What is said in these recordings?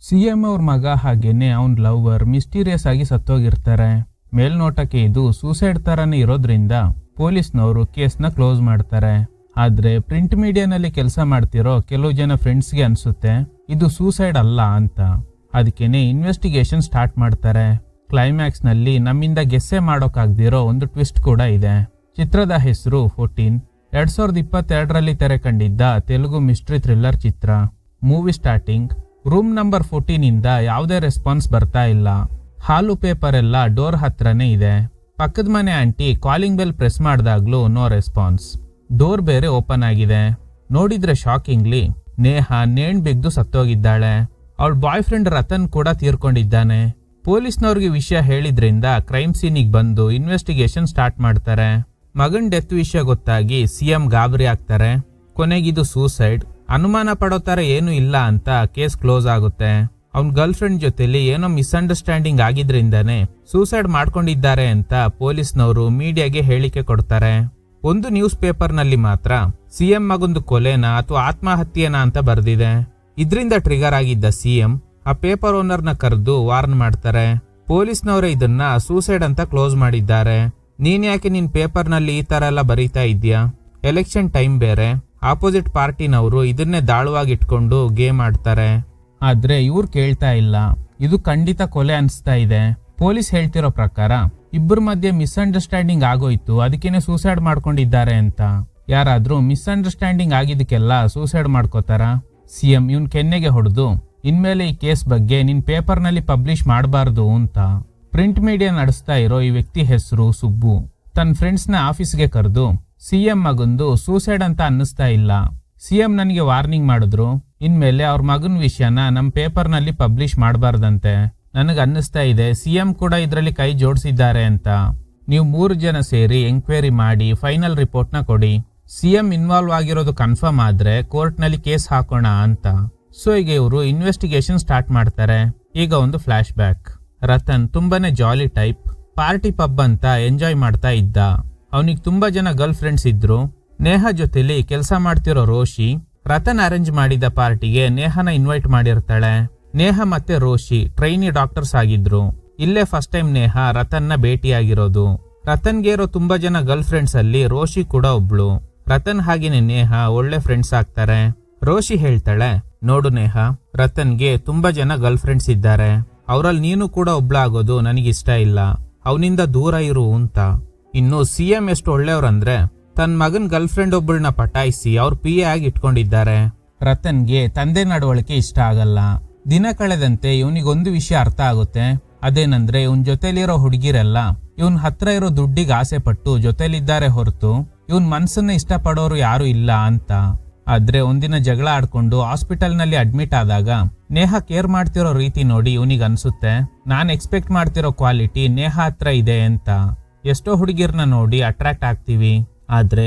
CM ಅವ್ರ ಮಗ ಹಾಗೇನೆ ಅವನ್ ಲವರ್ ಮಿಸ್ಟೀರಿಯಸ್ ಆಗಿ ಸತ್ತೋಗಿರ್ತಾರೆ. ಮೇಲ್ನೋಟಕ್ಕೆ ಇದು ಸೂಸೈಡ್ ತರನೇ ಇರೋದ್ರಿಂದ ಪೊಲೀಸ್ನವರು ಕೇಸ್ನ ಕ್ಲೋಸ್ ಮಾಡ್ತಾರೆ. ಆದ್ರೆ ಪ್ರಿಂಟ್ ಮೀಡಿಯಾನಲ್ಲಿ ಕೆಲಸ ಮಾಡ್ತಿರೋ ಕೆಲವು ಜನ ಫ್ರೆಂಡ್ಸ್ಗೆ ಅನ್ಸುತ್ತೆ ಇದು ಸೂಸೈಡ್ ಅಲ್ಲ ಅಂತ. ಅದಕ್ಕೇನೆ ಇನ್ವೆಸ್ಟಿಗೇಷನ್ ಸ್ಟಾರ್ಟ್ ಮಾಡ್ತಾರೆ. ಕ್ಲೈಮ್ಯಾಕ್ಸ್ ನಲ್ಲಿ ನಮ್ಮಿಂದ ಗೆಸ್ಸೆ ಮಾಡೋಕಾಗ್ದಿರೋ ಒಂದು ಟ್ವಿಸ್ಟ್ ಕೂಡ ಇದೆ. ಚಿತ್ರದ ಹೆಸರು 14. 2022ರಲ್ಲಿ ತೆರೆ ಕಂಡಿದ್ದ ತೆಲುಗು ಮಿಸ್ಟ್ರಿ ಥ್ರಿಲ್ಲರ್ ಚಿತ್ರ. ಮೂವಿ ಸ್ಟಾರ್ಟಿಂಗ್ ರೂಮ್ ನಂಬರ್ 14 ಇಂದ ಯಾವುದೇ ರೆಸ್ಪಾನ್ಸ್ ಬರ್ತಾ ಇಲ್ಲ. ಹಾಲು ಪೇಪರ್ ಎಲ್ಲ ಡೋರ್ ಹತ್ರನೇ ಇದೆ. ಪಕ್ಕದ ಮನೆ ಆಂಟಿ ಕಾಲಿಂಗ್ ಬೆಲ್ ಪ್ರೆಸ್ ಮಾಡಿದಾಗ್ಲೂ ನೋ ರೆಸ್ಪಾನ್ಸ್. ಡೋರ್ ಬೇರೆ ಓಪನ್ ಆಗಿದೆ. ನೋಡಿದ್ರೆ ಶಾಕಿಂಗ್ಲಿ ನೇಹ ನೇಣ್ ಬಿಗ್ದು ಸತ್ತೋಗಿದ್ದಾಳೆ. ಅವಳ ಬಾಯ್ ಫ್ರೆಂಡ್ ರತನ್ ಕೂಡ ತೀರ್ಕೊಂಡಿದ್ದಾನೆ. ಪೊಲೀಸ್ನವ್ರಿಗೆ ವಿಷಯ ಹೇಳಿದ್ರಿಂದ ಕ್ರೈಮ್ ಸೀನಿಗೆ ಬಂದು ಇನ್ವೆಸ್ಟಿಗೇಷನ್ ಸ್ಟಾರ್ಟ್ ಮಾಡ್ತಾರೆ. ಮಗನ್ ಡೆತ್ ವಿಷಯ ಗೊತ್ತಾಗಿ ಸಿಎಂ ಗಾಬರಿ ಆಗ್ತಾರೆ. ಕೊನೆಗಿದು ಸೂಸೈಡ್, ಅನುಮಾನ ಪಡೋ ತರ ಏನು ಇಲ್ಲ ಅಂತ ಕೇಸ್ ಕ್ಲೋಸ್ ಆಗುತ್ತೆ. ಅವನ್ ಗರ್ಲ್ ಫ್ರೆಂಡ್ ಜೊತೆಲಿ ಏನೋ ಮಿಸ್ಅಂಡರ್ಸ್ಟ್ಯಾಂಡಿಂಗ್ ಆಗಿದ್ರಿಂದಾನೆ ಸೂಸೈಡ್ ಮಾಡ್ಕೊಂಡಿದ್ದಾರೆ ಅಂತ ಪೊಲೀಸ್ನವರು ಮೀಡಿಯಾಗೆ ಹೇಳಿಕೆ ಕೊಡ್ತಾರೆ. ಒಂದು ನ್ಯೂಸ್ ಪೇಪರ್ ನಲ್ಲಿ ಮಾತ್ರ ಸಿಎಂ ಮಗೊಂದು ಕೊಲೆನಾ ಅಥವಾ ಆತ್ಮಹತ್ಯೆನಾ ಅಂತ ಬರ್ದಿದೆ. ಇದರಿಂದ ಟ್ರಿಗರ್ ಆಗಿದ್ದ ಸಿಎಂ ಆ ಪೇಪರ್ ಓನರ್ನ ಕರೆದು ವಾರ್ನ್ ಮಾಡ್ತಾರೆ. ಪೊಲೀಸ್ನವರೇ ಇದನ್ನ ಸೂಸೈಡ್ ಅಂತ ಕ್ಲೋಸ್ ಮಾಡಿದ್ದಾರೆ. ನೀನ್ ಯಾಕೆ ನಿನ್ ಪೇಪರ್ ನಲ್ಲಿ ಈ ತರ ಎಲ್ಲ ಬರೀತಾ ಇದ್ಯಾ? ಎಲೆಕ್ಷನ್ ಟೈಮ್ ಬೇರೆ. ಆಪೋಸಿಟ್ ಪಾರ್ಟಿನವರು ಇದನ್ನೇ ದಾಳುವಾಗಿ ಇಟ್ಕೊಂಡು ಗೇಮ್ ಆಡ್ತಾರೆ. ಆದ್ರೆ ಇವ್ರು ಕೇಳ್ತಾ ಇಲ್ಲ. ಇದು ಖಂಡಿತ ಕೊಲೆ ಅನ್ಸ್ತಾ ಇದೆ. ಪೊಲೀಸ್ ಹೇಳ್ತಿರೋ ಪ್ರಕಾರ ಇಬ್ಬರ ಮಧ್ಯೆ ಮಿಸ್ಅಂಡರ್ಸ್ಟ್ಯಾಂಡಿಂಗ್ ಆಗೋಯ್ತು, ಅದಕ್ಕೇನೆ ಸೂಸೈಡ್ ಮಾಡ್ಕೊಂಡಿದ್ದಾರೆ ಅಂತ. ಯಾರಾದ್ರೂ ಮಿಸ್ಅಂಡರ್ಸ್ಟ್ಯಾಂಡಿಂಗ್ ಆಗಿದ್ದಕ್ಕೆಲ್ಲ ಸೂಸೈಡ್ ಮಾಡ್ಕೋತಾರ? ಸಿಎಂ ಇವನ್ ಕೆನ್ನೆಗೆ ಹೊಡೆದು ಇನ್ಮೇಲೆ ಈ ಕೇಸ್ ಬಗ್ಗೆ ನಿನ್ ಪೇಪರ್ ನಲ್ಲಿ ಪಬ್ಲಿಷ್ ಮಾಡಬಾರ್ದು ಅಂತ. ಪ್ರಿಂಟ್ ಮೀಡಿಯಾ ನಡೆಸ್ತಾ ಇರೋ ಈ ವ್ಯಕ್ತಿ ಹೆಸರು ಸುಬ್ಬು. ತನ್ನ ಫ್ರೆಂಡ್ಸ್ ನ ಆಫೀಸ್ಗೆ ಕರೆದು ಸಿಎಂ ಮಗಂದು ಸೂಸೈಡ್ ಅಂತ ಅನ್ನಿಸ್ತಾ ಇಲ್ಲ. ಸಿಎಂ ನನಗೆ ವಾರ್ನಿಂಗ್ ಮಾಡಿದ್ರು, ಇನ್ಮೇಲೆ ಅವ್ರ ಮಗನ ವಿಷಯನ ನಮ್ ಪೇಪರ್ ನಲ್ಲಿ ಪಬ್ಲಿಷ್ ಮಾಡಬಾರ್ದಂತೆ. ನನಗೆ ಅನ್ನಿಸ್ತಾ ಇದೆ ಸಿಎಂ ಕೂಡ ಇದರಲ್ಲಿ ಕೈ ಜೋಡಿಸಿದ್ದಾರೆ ಅಂತ. ನೀವು 3 ಜನ ಸೇರಿ ಎಂಕ್ವೈರಿ ಮಾಡಿ ಫೈನಲ್ ರಿಪೋರ್ಟ್ ನ ಕೊಡಿ. ಸಿಎಂ ಇನ್ವಾಲ್ವ್ ಆಗಿರೋದು ಕನ್ಫರ್ಮ್ ಆದ್ರೆ ಕೋರ್ಟ್ ನಲ್ಲಿ ಕೇಸ್ ಹಾಕೋಣ ಅಂತ. ಸೊ ಈಗ ಇವರು ಇನ್ವೆಸ್ಟಿಗೇಷನ್ ಸ್ಟಾರ್ಟ್ ಮಾಡ್ತಾರೆ. ಈಗ ಒಂದು ಫ್ಲಾಶ್ ಬ್ಯಾಕ್. ರತನ್ ತುಂಬಾನೇ ಜಾಲಿ ಟೈಪ್. ಪಾರ್ಟಿ ಪಬ್ ಅಂತ ಎಂಜಾಯ್ ಮಾಡ್ತಾ ಇದ್ದ. ಅವನಿಗೆ ತುಂಬಾ ಜನ ಗರ್ಲ್ ಫ್ರೆಂಡ್ಸ್ ಇದ್ರು. ನೇಹ ಜೊತೆಲಿ ಕೆಲಸ ಮಾಡ್ತಿರೋ ರೋಷಿ ರತನ್ ಅರೇಂಜ್ ಮಾಡಿದ ಪಾರ್ಟಿಗೆ ನೇಹನ ಇನ್ವೈಟ್ ಮಾಡಿರ್ತಾಳೆ. ನೇಹ ಮತ್ತೆ ರೋಷಿ ಟ್ರೈನಿ ಡಾಕ್ಟರ್ಸ್ ಆಗಿದ್ರು. ಇಲ್ಲೇ ಫಸ್ಟ್ ಟೈಮ್ ನೇಹ ರತನ್ನ ಭೇಟಿಯಾಗಿರೋದು. ರತನ್ಗೆ ಇರೋ ತುಂಬಾ ಜನ ಗರ್ಲ್ ಫ್ರೆಂಡ್ಸ್ ಅಲ್ಲಿ ರೋಷಿ ಕೂಡ ಒಬ್ಳು. ರತನ್ ಹಾಗೇನೆ ನೇಹ ಒಳ್ಳೆ ಫ್ರೆಂಡ್ಸ್ ಆಗ್ತಾರೆ. ರೋಷಿ ಹೇಳ್ತಾಳೆ, ನೋಡು ನೇಹ, ರತನ್ಗೆ ತುಂಬಾ ಜನ ಗರ್ಲ್ ಫ್ರೆಂಡ್ಸ್ ಇದ್ದಾರೆ. ಅವರಲ್ಲಿ ನೀನು ಕೂಡ ಒಬ್ಳಾಗೋದು ನನಗಿಷ್ಟ ಇಲ್ಲ. ಅವನಿಂದ ದೂರ ಇರು ಅಂತ. ಇನ್ನು ಸಿಎಂ ಎಷ್ಟು ಒಳ್ಳೆಯವ್ರಂದ್ರೆ ತನ್ನ ಮಗನ್ ಗರ್ಲ್ ಫ್ರೆಂಡ್ ಒಬ್ಬಳನ್ನ ಪಟಾಯಿಸಿ ಅವ್ರ PA ಆಗಿ ಇಟ್ಕೊಂಡಿದ್ದಾರೆ. ರತನ್ಗೆ ತಂದೆ ನಡವಳಿಕೆ ಇಷ್ಟ ಆಗಲ್ಲ. ದಿನ ಕಳೆದಂತೆ ಇವನಿಗೊಂದು ವಿಷಯ ಅರ್ಥ ಆಗುತ್ತೆ. ಅದೇನಂದ್ರೆ ಇವನ್ ಜೊತೆಲಿರೋ ಹುಡುಗಿರೆಲ್ಲ ಇವನ್ ಹತ್ರ ಇರೋ ದುಡ್ಡಿಗೆ ಆಸೆ ಪಟ್ಟು ಜೊತೆಲಿದ್ದಾರೆ ಹೊರತು ಇವನ್ ಮನ್ಸನ್ನ ಇಷ್ಟಪಡೋರು ಯಾರು ಇಲ್ಲ ಅಂತ. ಆದ್ರೆ ಒಂದಿನ ಜಗಳ ಆಡ್ಕೊಂಡು ಹಾಸ್ಪಿಟಲ್ ನಲ್ಲಿ ಅಡ್ಮಿಟ್ ಆದಾಗ ನೇಹ ಕೇರ್ ಮಾಡ್ತಿರೋ ರೀತಿ ನೋಡಿ ಇವನಿಗೆ ಅನ್ಸುತ್ತೆ ನಾನ್ ಎಕ್ಸ್ಪೆಕ್ಟ್ ಮಾಡ್ತಿರೋ ಕ್ವಾಲಿಟಿ ನೇಹ ಹತ್ರ ಇದೆ ಅಂತ. ಎಷ್ಟೋ ಹುಡುಗಿರ್ನ ನೋಡಿ ಅಟ್ರಾಕ್ಟ್ ಆಗ್ತೀವಿ. ಆದ್ರೆ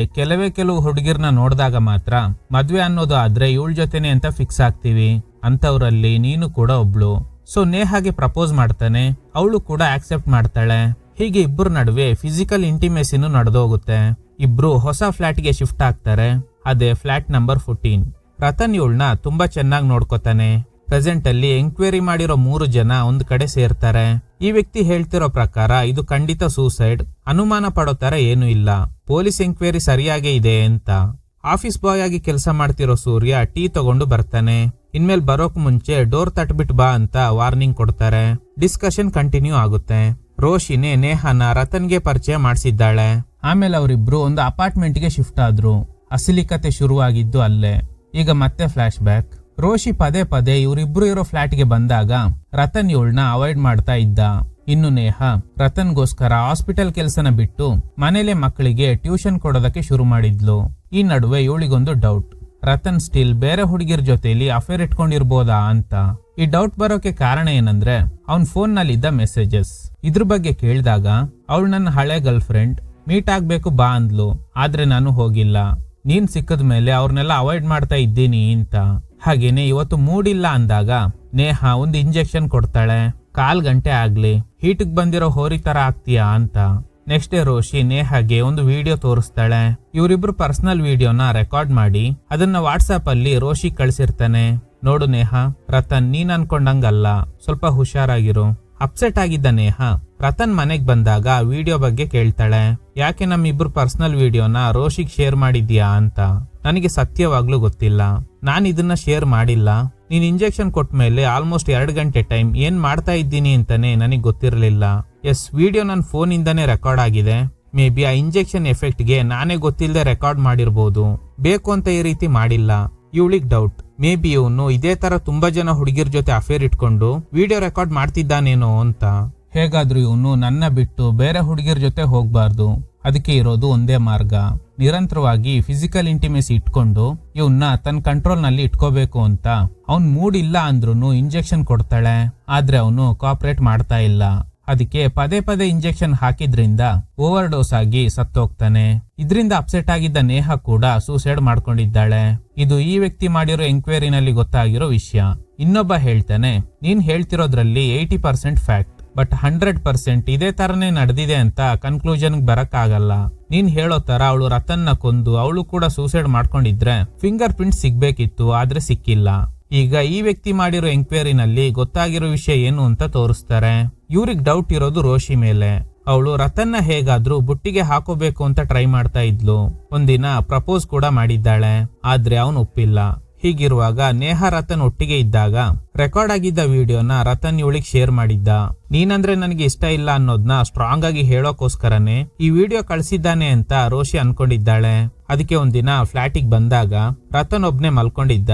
ಕೆಲವು ಹುಡುಗಿರ್ನ ನೋಡಿದಾಗ ಮಾತ್ರ ಮದ್ವೆ ಅನ್ನೋದು ಆದ್ರೆ ಇವಳ ಜೊತೆನೆ ಅಂತ ಫಿಕ್ಸ್ ಆಗ್ತೀವಿ. ಅಂತವ್ರಲ್ಲಿ ನೀನು ಕೂಡ ಒಬ್ಳು. ಸೊ ನೇಹಾಗೆ ಪ್ರಪೋಸ್ ಮಾಡ್ತಾನೆ. ಅವಳು ಕೂಡ ಆಕ್ಸೆಪ್ಟ್ ಮಾಡ್ತಾಳೆ. ಹೀಗೆ ಇಬ್ಬರ ನಡುವೆ ಫಿಸಿಕಲ್ ಇಂಟಿಮೇಸಿನೂ ನಡೆದೋಗುತ್ತೆ. ಇಬ್ರು ಹೊಸ ಫ್ಲಾಟ್ಗೆ ಶಿಫ್ಟ್ ಆಗ್ತಾರೆ. ಅದೇ ಫ್ಲಾಟ್ ನಂಬರ್ 14. ರತನ್ ಇವಳನ್ನ ತುಂಬಾ ಚೆನ್ನಾಗಿ ನೋಡ್ಕೋತಾನೆ. ಪ್ರೆಸೆಂಟ್ ಅಲ್ಲಿ ಎಂಕ್ವೈರಿ ಮಾಡಿರೋ 3 ಜನ ಒಂದ್ ಕಡೆ ಸೇರ್ತಾರೆ. ಈ ವ್ಯಕ್ತಿ ಹೇಳ್ತಿರೋ ಪ್ರಕಾರ ಇದು ಖಂಡಿತ ಸೂಸೈಡ್, ಅನುಮಾನ ಪಡೋ ತರ ಏನು ಇಲ್ಲ, ಪೊಲೀಸ್ ಎಂಕ್ವೈರಿ ಸರಿಯಾಗೇ ಇದೆ ಅಂತ. ಆಫೀಸ್ ಬಾಯ್ ಆಗಿ ಕೆಲಸ ಮಾಡ್ತಿರೋ ಸೂರ್ಯ ಟೀ ತಗೊಂಡು ಬರ್ತಾನೆ. ಇನ್ಮೇಲೆ ಬರೋಕ್ ಮುಂಚೆ ಡೋರ್ ತಟ್ಬಿಟ್ ಬಾ ಅಂತ ವಾರ್ನಿಂಗ್ ಕೊಡ್ತಾರೆ. ಡಿಸ್ಕಷನ್ ಕಂಟಿನ್ಯೂ ಆಗುತ್ತೆ. ರೋಷಿನೇ ನೇಹನ ರತನ್ಗೆ ಪರಿಚಯ ಮಾಡಿಸಿದ್ದಾಳೆ. ಆಮೇಲೆ ಅವರಿಬ್ರು ಒಂದು ಅಪಾರ್ಟ್ಮೆಂಟ್ಗೆ ಶಿಫ್ಟ್ ಆದ್ರು. ಅಸಲಿ ಕತೆ ಶುರುವಾಗಿದ್ದು ಅಲ್ಲೇ. ಈಗ ಮತ್ತೆ ಫ್ಲಾಶ್ ಬ್ಯಾಕ್. ರೋಷಿ ಪದೇ ಪದೇ ಇವರಿಬ್ರು ಇರೋ ಫ್ಲಾಟ್ಗೆ ಬಂದಾಗ ರತನ್ ಇವಳನ್ನ ಅವಾಯ್ಡ್ ಮಾಡ್ತಾ ಇದ್ದ. ಇನ್ನು ನೇಹ ರತನ್ಗೋಸ್ಕರ ಹಾಸ್ಪಿಟಲ್ ಕೆಲ್ಸನ ಬಿಟ್ಟು ಮನೇಲೆ ಮಕ್ಕಳಿಗೆ ಟ್ಯೂಷನ್ ಕೊಡೋದಕ್ಕೆ ಶುರು ಮಾಡಿದ್ಲು. ಈ ನಡುವೆ ಇವಳಿಗೊಂದು ಡೌಟ್, ರತನ್ ಸ್ಟಿಲ್ ಬೇರೆ ಹುಡುಗಿರ್ ಜೊತೆಲಿ ಅಫೇರ್ ಇಟ್ಕೊಂಡಿರ್ಬೋದಾ ಅಂತ. ಈ ಡೌಟ್ ಬರೋಕೆ ಕಾರಣ ಏನಂದ್ರೆ ಅವನ್ ಫೋನ್ ನಲ್ಲಿದ್ದ ಮೆಸೇಜಸ್. ಇದ್ರ ಬಗ್ಗೆ ಕೇಳಿದಾಗ ಅವಳು ನನ್ನ ಹಳೆ ಗರ್ಲ್ ಫ್ರೆಂಡ್, ಮೀಟ್ ಆಗ್ಬೇಕು ಬಾ ಅಂದ್ಲು. ಆದ್ರೆ ನಾನು ಹೋಗಿಲ್ಲ. ನೀನ್ ಸಿಕ್ಕದ ಮೇಲೆ ಅವ್ರನ್ನೆಲ್ಲ ಅವಾಯ್ಡ್ ಮಾಡ್ತಾ ಇದ್ದೀನಿ ಅಂತ. ಹಾಗೇನೆ ಇವತ್ತು ಮೂಡಿಲ್ಲ ಅಂದಾಗ ನೇಹ ಒಂದು ಇಂಜೆಕ್ಷನ್ ಕೊಡ್ತಾಳೆ. 1/4 ಗಂಟೆ ಆಗ್ಲಿ, ಹೀಟಿಗೆ ಬಂದಿರೋ ಹೋರಿ ತರ ಆಗ್ತೀಯಾ ಅಂತ. ನೆಕ್ಸ್ಟ್ ಡೇ ರೋಷಿ ನೇಹಾಗೆ ಒಂದು ವಿಡಿಯೋ ತೋರಿಸ್ತಾಳೆ. ಇವರಿಬ್ರು ಪರ್ಸನಲ್ ವಿಡಿಯೋನ ರೆಕಾರ್ಡ್ ಮಾಡಿ ಅದನ್ನ ವಾಟ್ಸ್ಆಪ್ ಅಲ್ಲಿ ರೋಷಿ ಕಳ್ಸಿರ್ತಾನೆ. ನೋಡು ನೇಹಾ, ರತನ್ ನೀನ್ ಅನ್ಕೊಂಡಂಗಲ್ಲ, ಸ್ವಲ್ಪ ಹುಷಾರಾಗಿರು. ಅಪ್ಸೆಟ್ ಆಗಿದ್ದ ನೇಹಾ ರತನ್ ಮನೆಗ್ ಬಂದಾಗ ವಿಡಿಯೋ ಬಗ್ಗೆ ಕೇಳ್ತಾಳೆ. ಯಾಕೆ ನಮ್ಮಿಬ್ರು ಪರ್ಸನಲ್ ವಿಡಿಯೋನ ರೋಷಿಗ್ ಶೇರ್ ಮಾಡಿದ್ಯಾ ಅಂತ. ನನಗೆ ಸತ್ಯವಾಗ್ಲೂ ಗೊತ್ತಿಲ್ಲ, ನಾನ್ ಇದನ್ನ ಶೇರ್ ಮಾಡಿಲ್ಲ. ನೀನ್ ಇಂಜೆಕ್ಷನ್ ಕೊಟ್ಮೇಲೆ ಆಲ್ಮೋಸ್ಟ್ 2 ಗಂಟೆ ಟೈಮ್ ಏನ್ ಮಾಡ್ತಾ ಇದ್ದೀನಿ ಅಂತಾನೆ ನನಗ್ ಗೊತ್ತಿರಲಿಲ್ಲ. ಎಸ್, ವಿಡಿಯೋ ನನ್ನ ಫೋನ್ ಇಂದಾನೆ ರೆಕಾರ್ಡ್ ಆಗಿದೆ. ಮೇ ಬಿ ಆ ಇಂಜೆಕ್ಷನ್ ಎಫೆಕ್ಟ್ಗೆ ನಾನೇ ಗೊತ್ತಿಲ್ಲದೆ ರೆಕಾರ್ಡ್ ಮಾಡಿರ್ಬೋದು, ಬೇಕು ಅಂತ ಈ ರೀತಿ ಮಾಡಿಲ್ಲ. ಇವಳಿಗ್ ಡೌಟ್, ಮೇ ಬಿ ಇವನು ಇದೇ ತರ ತುಂಬಾ ಜನ ಹುಡುಗಿರ್ ಜೊತೆ ಅಫೇರ್ ಇಟ್ಕೊಂಡು ವಿಡಿಯೋ ರೆಕಾರ್ಡ್ ಮಾಡ್ತಿದ್ದಾನೇನೋ ಅಂತ. ಹೇಗಾದ್ರೂ ಇವನು ನನ್ನ ಬಿಟ್ಟು ಬೇರೆ ಹುಡುಗಿರ್ ಜೊತೆ ಹೋಗ್ಬಾರ್ದು, ಅದಕ್ಕೆ ಇರೋದು ಒಂದೇ ಮಾರ್ಗ, ನಿರಂತರವಾಗಿ ಫಿಸಿಕಲ್ ಇಂಟಿಮೆಸಿ ಇಟ್ಕೊಂಡು ಇವನ್ನ ತನ್ನ ಕಂಟ್ರೋಲ್ ನಲ್ಲಿ ಇಟ್ಕೋಬೇಕು ಅಂತ. ಅವ್ನ್ ಮೂಡ್ ಇಲ್ಲ ಅಂದ್ರೂ ಇಂಜೆಕ್ಷನ್ ಕೊಡ್ತಾಳೆ, ಆದ್ರೆ ಅವನು ಕೋಆಪರೇಟ್ ಮಾಡ್ತಾ ಇಲ್ಲ. ಅದಕ್ಕೆ ಪದೇ ಪದೇ ಇಂಜೆಕ್ಷನ್ ಹಾಕಿದ್ರಿಂದ ಓವರ್ ಡೋಸ್ ಆಗಿ ಸತ್ತೋಗ್ತಾನೆ. ಇದರಿಂದ ಅಪ್ಸೆಟ್ ಆಗಿದ್ದ ನೇಹಾ ಕೂಡ ಸೂಸೈಡ್ ಮಾಡ್ಕೊಂಡಿದ್ದಾಳೆ. ಇದು ಈ ವ್ಯಕ್ತಿ ಮಾಡಿರೋ ಎಂಕ್ವೈರಿನಲ್ಲಿ ಗೊತ್ತಾಗಿರೋ ವಿಷಯ. ಇನ್ನೊಬ್ಬ ಹೇಳ್ತಾನೆ, ನೀನ್ ಹೇಳ್ತಿರೋದ್ರಲ್ಲಿ 80% ಫ್ಯಾಕ್ಟ್, ಬಟ್ 100% ಇದೇ ತರನೇ ನಡೆದಿದೆ ಅಂತ ಕನ್ಕ್ಲೂಷನ್ ಬರಕ್ ಆಗಲ್ಲ. ನೀನ್ ಹೇಳೋ ತರ ಅವಳು ರತನ್ನ ಕೊಂದು ಅವಳು ಕೂಡ ಸೂಸೈಡ್ ಮಾಡ್ಕೊಂಡಿದ್ರೆ ಫಿಂಗರ್ ಪ್ರಿಂಟ್ ಸಿಗ್ಬೇಕಿತ್ತು, ಆದ್ರೆ ಸಿಕ್ಕಿಲ್ಲ. ಈಗ ಈ ವ್ಯಕ್ತಿ ಮಾಡಿರೋ ಎಂಕ್ವೈರಿನಲ್ಲಿ ಗೊತ್ತಾಗಿರೋ ವಿಷಯ ಏನು ಅಂತ ತೋರಿಸ್ತಾರೆ. ಇವ್ರಿಗೆ ಡೌಟ್ ಇರೋದು ರೋಷಿ ಮೇಲೆ. ಅವಳು ರತನ್ನ ಹೇಗಾದ್ರೂ ಬುಟ್ಟಿಗೆ ಹಾಕೋಬೇಕು ಅಂತ ಟ್ರೈ ಮಾಡ್ತಾ ಇದ್ಲು. ಒಂದಿನ ಪ್ರಪೋಸ್ ಕೂಡ ಮಾಡಿದ್ದಾಳೆ, ಆದ್ರೆ ಅವನು ಒಪ್ಪಿಲ್ಲ. ಹೀಗಿರುವಾಗ ನೇಹಾ ರತನ್ ಒಟ್ಟಿಗೆ ಇದ್ದಾಗ ರೆಕಾರ್ಡ್ ಆಗಿದ್ದ ವಿಡಿಯೋನ ರತನ್ ಇವಳಿಗೆ ಶೇರ್ ಮಾಡಿದ್ದ. ನೀನಂದ್ರೆ ನನಗೆ ಇಷ್ಟ ಇಲ್ಲ ಅನ್ನೋದ್ನ ಸ್ಟ್ರಾಂಗ್ ಆಗಿ ಹೇಳೋಕೋಸ್ಕರನೇ ಈ ವಿಡಿಯೋ ಕಳ್ಸಿದ್ದಾನೆ ಅಂತ ರೋಷಿ ಅನ್ಕೊಂಡಿದ್ದಾಳೆ. ಅದಕ್ಕೆ ಒಂದಿನ ಫ್ಲಾಟಿಗೆ ಬಂದಾಗ ರತನ್ ಒಬ್ನೇ ಮಲ್ಕೊಂಡಿದ್ದ.